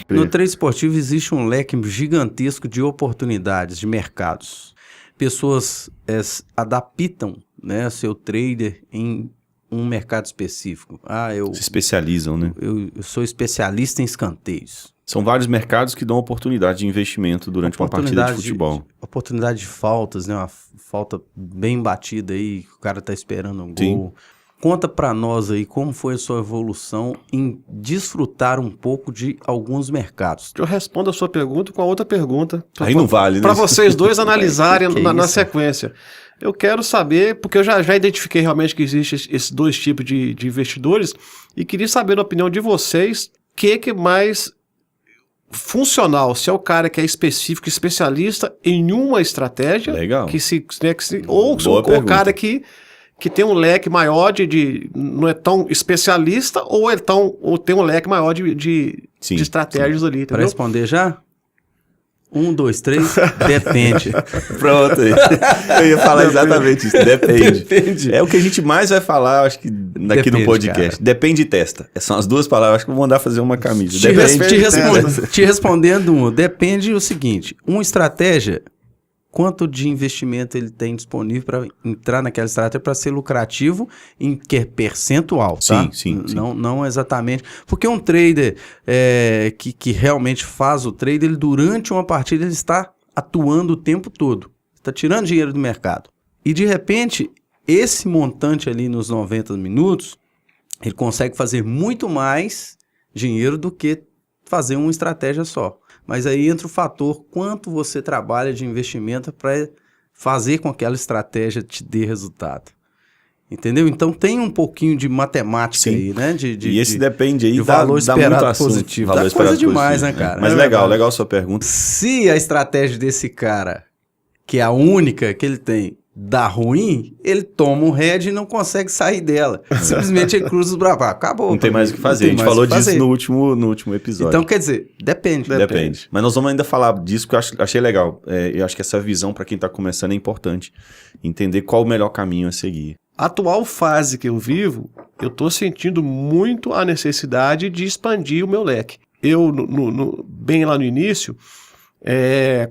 No trade esportivo existe um leque gigantesco de oportunidades, de mercados. Pessoas adaptam, né, seu trader em um mercado específico. Se especializam, né? Eu sou especialista em escanteios. São vários mercados que dão oportunidade de investimento durante uma partida de futebol. Oportunidade de faltas, né? Uma falta bem batida aí, que o cara tá esperando um Sim. gol. Conta pra nós aí como foi a sua evolução em desfrutar um pouco de alguns mercados. Eu respondo a sua pergunta com a outra pergunta. Aí não vale, né? Para vocês dois analisarem Que na isso? sequência. Eu quero saber, porque eu já identifiquei realmente que existem esses dois tipos de investidores e queria saber, na opinião de vocês, o que é mais funcional, se é o cara que é específico, especialista em uma estratégia, Legal. ou o pergunta. cara que tem um leque maior não é tão especialista, ou tem um leque maior de estratégias ali, Para entendeu? responder já? 1, 2, 3, depende. Pronto aí. Eu ia falar exatamente isso. Depende. Depende. É o que a gente mais vai falar, acho que daqui Depende, no podcast. cara. Depende e testa. São as duas palavras. Acho que eu vou mandar fazer uma camisa. Te respondendo, depende o seguinte, uma estratégia, quanto de investimento ele tem disponível para entrar naquela estratégia para ser lucrativo em que percentual, tá? Sim. Não exatamente. Porque um trader que realmente faz o trade, ele durante uma partida ele está atuando o tempo todo. Está tirando dinheiro do mercado. E de repente, esse montante ali nos 90 minutos, ele consegue fazer muito mais dinheiro do que fazer uma estratégia só. Mas aí entra o fator quanto você trabalha de investimento para fazer com que aquela estratégia te dê resultado. Entendeu? Então tem um pouquinho de matemática aí, né? E esse depende aí de dá valor muito esperado assunto. positivo. Valor Dá esperado coisa demais, positivo, né, cara? Mas legal a sua pergunta. Se a estratégia desse cara, que é a única que ele tem, dá ruim, ele toma um head e não consegue sair dela. Simplesmente ele cruza os braços. Acabou. Não tem mais o que fazer. A gente falou disso no último episódio. Então, quer dizer, depende. Mas nós vamos ainda falar disso, que eu achei legal. Eu acho que essa visão, para quem está começando, é importante. Entender qual o melhor caminho a seguir. A atual fase que eu vivo, eu estou sentindo muito a necessidade de expandir o meu leque. Eu, bem lá no início,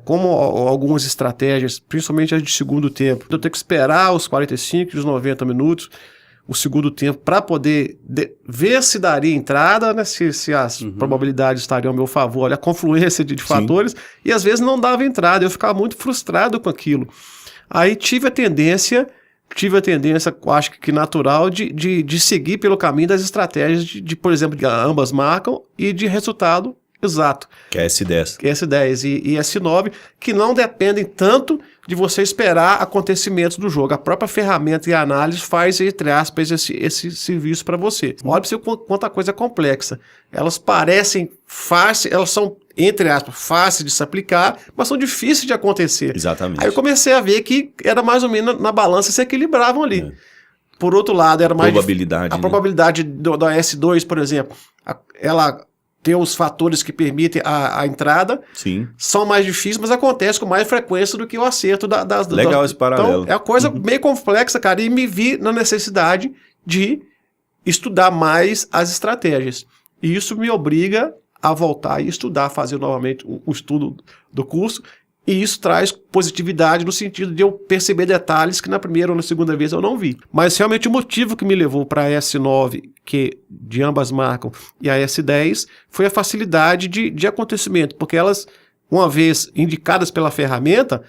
como algumas estratégias, principalmente as de segundo tempo, eu tenho que esperar os 45 e os 90 minutos, o segundo tempo, para poder ver se daria entrada, né, se as probabilidades estariam ao meu favor, olha a confluência de fatores, e às vezes não dava entrada, eu ficava muito frustrado com aquilo. Aí tive a tendência, acho que natural, de seguir pelo caminho das estratégias de, por exemplo, de ambas marcam e de resultado exato. Que é S10. S10 e S9, que não dependem tanto de você esperar acontecimentos do jogo. A própria ferramenta e a análise faz, entre aspas, esse serviço para você. Olha para você quanta coisa complexa. Elas parecem fáceis, elas são, entre aspas, fáceis de se aplicar, mas são difíceis de acontecer. Exatamente. Aí eu comecei a ver que era mais ou menos na balança se equilibravam ali. Por outro lado, era mais probabilidade, a probabilidade da S2, por exemplo, ela ter os fatores que permitem a entrada, Sim. São mais difíceis, mas acontece com mais frequência do que o acerto das... Legal esse paralelo. Então, é uma coisa meio complexa, cara, e me vi na necessidade de estudar mais as estratégias. E isso me obriga a voltar e estudar, fazer novamente o estudo do curso, e isso traz positividade no sentido de eu perceber detalhes que na primeira ou na segunda vez eu não vi. Mas realmente o motivo que me levou para a S9, que de ambas marcam, e a S10, foi a facilidade de acontecimento, porque elas, uma vez indicadas pela ferramenta,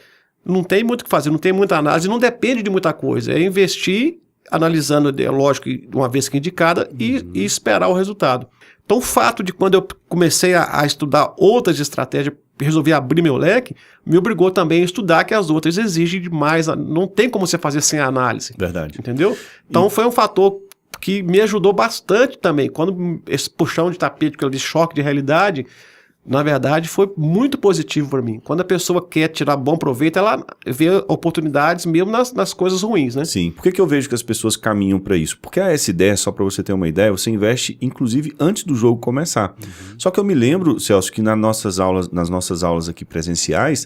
não tem muito o que fazer, não tem muita análise, não depende de muita coisa. É investir, analisando, lógico, uma vez que indicada, e esperar o resultado. Então o fato de quando eu comecei a estudar outras estratégias, resolvi abrir meu leque, me obrigou também a estudar que as outras exigem demais, não tem como você fazer sem análise. Verdade. Entendeu? Então foi um fator que me ajudou bastante também. Quando esse puxão de tapete, aquele choque de realidade, na verdade foi muito positivo para mim. Quando a pessoa quer tirar bom proveito, ela vê oportunidades mesmo nas coisas ruins, né? Sim. Por que eu vejo que as pessoas caminham para isso? Porque a S10, só para você ter uma ideia, você investe inclusive antes do jogo começar. Só que eu me lembro, Celso, que nas nossas aulas aqui presenciais,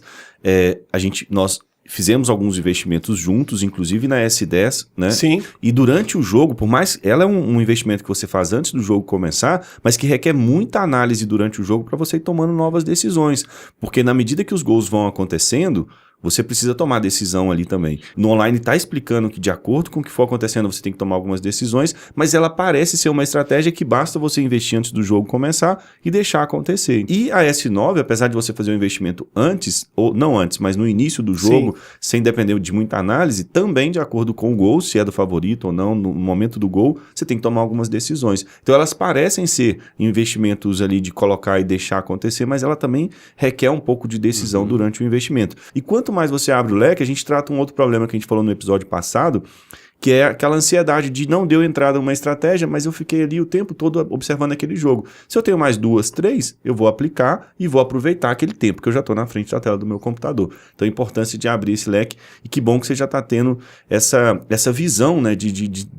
nós fizemos alguns investimentos juntos, inclusive na S10, né? Sim. E durante o jogo, por mais... Ela é um investimento que você faz antes do jogo começar, mas que requer muita análise durante o jogo para você ir tomando novas decisões. Porque na medida que os gols vão acontecendo, você precisa tomar decisão ali também. No online está explicando que de acordo com o que for acontecendo, você tem que tomar algumas decisões, mas ela parece ser uma estratégia que basta você investir antes do jogo começar e deixar acontecer. E a S9, apesar de você fazer um investimento antes, ou não antes, mas no início do jogo, sem depender de muita análise, também de acordo com o gol, se é do favorito ou não, no momento do gol, você tem que tomar algumas decisões. Então elas parecem ser investimentos ali de colocar e deixar acontecer, mas ela também requer um pouco de decisão durante o investimento. E quanto mais você abre o leque, a gente trata um outro problema que a gente falou no episódio passado, que é aquela ansiedade de não deu entrada uma estratégia, mas eu fiquei ali o tempo todo observando aquele jogo. Se eu tenho mais 2, 3, eu vou aplicar e vou aproveitar aquele tempo que eu já estou na frente da tela do meu computador. Então a importância de abrir esse leque, e que bom que você já está tendo essa visão, né,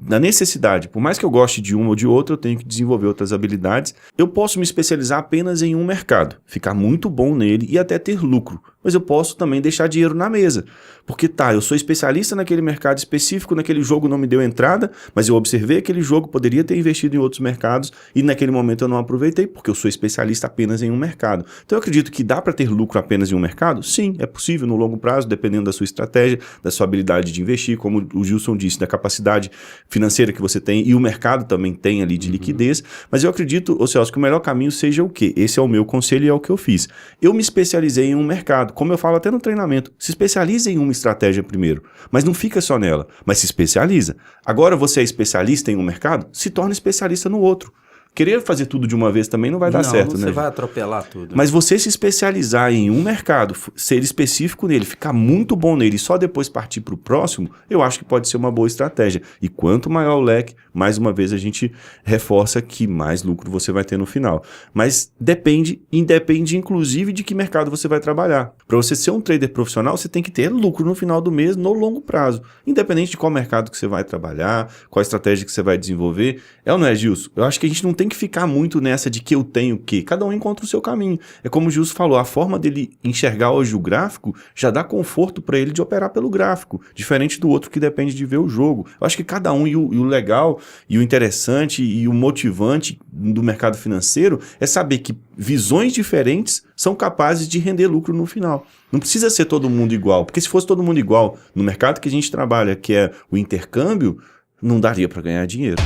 da necessidade. Por mais que eu goste de uma ou de outra, eu tenho que desenvolver outras habilidades. Eu posso me especializar apenas em um mercado, ficar muito bom nele e até ter lucro. Mas eu posso também deixar dinheiro na mesa. Porque eu sou especialista naquele mercado específico, naquele jogo não me deu entrada, mas eu observei aquele jogo, poderia ter investido em outros mercados e naquele momento eu não aproveitei, porque eu sou especialista apenas em um mercado. Então eu acredito que dá para ter lucro apenas em um mercado? Sim, é possível no longo prazo, dependendo da sua estratégia, da sua habilidade de investir, como o Gilson disse, da capacidade financeira que você tem, e o mercado também tem ali de liquidez. Mas eu acredito, Celso, que o melhor caminho seja o quê? Esse é o meu conselho e é o que eu fiz. Eu me especializei em um mercado. Como eu falo até no treinamento, se especialize em uma estratégia primeiro, mas não fica só nela, mas se especializa. Agora você é especialista em um mercado, se torna especialista no outro. Querer fazer tudo de uma vez também não vai dar certo, né? Você vai atropelar tudo. Mas você se especializar em um mercado, ser específico nele, ficar muito bom nele e só depois partir para o próximo, eu acho que pode ser uma boa estratégia. E quanto maior o leque, mais uma vez a gente reforça que mais lucro você vai ter no final. Mas independe inclusive de que mercado você vai trabalhar. Para você ser um trader profissional, você tem que ter lucro no final do mês, no longo prazo. Independente de qual mercado que você vai trabalhar, qual estratégia que você vai desenvolver. É ou não é, Gilson? Eu acho que a gente não tem que ficar muito nessa de que eu tenho o quê. Cada um encontra o seu caminho. É como o Gilson falou, a forma dele enxergar hoje o gráfico já dá conforto para ele de operar pelo gráfico, diferente do outro que depende de ver o jogo. Eu acho que cada um, e o legal, e o interessante, e o motivante do mercado financeiro é saber que visões diferentes são capazes de render lucro no final. Não precisa ser todo mundo igual, porque se fosse todo mundo igual no mercado que a gente trabalha, que é o intercâmbio, não daria para ganhar dinheiro.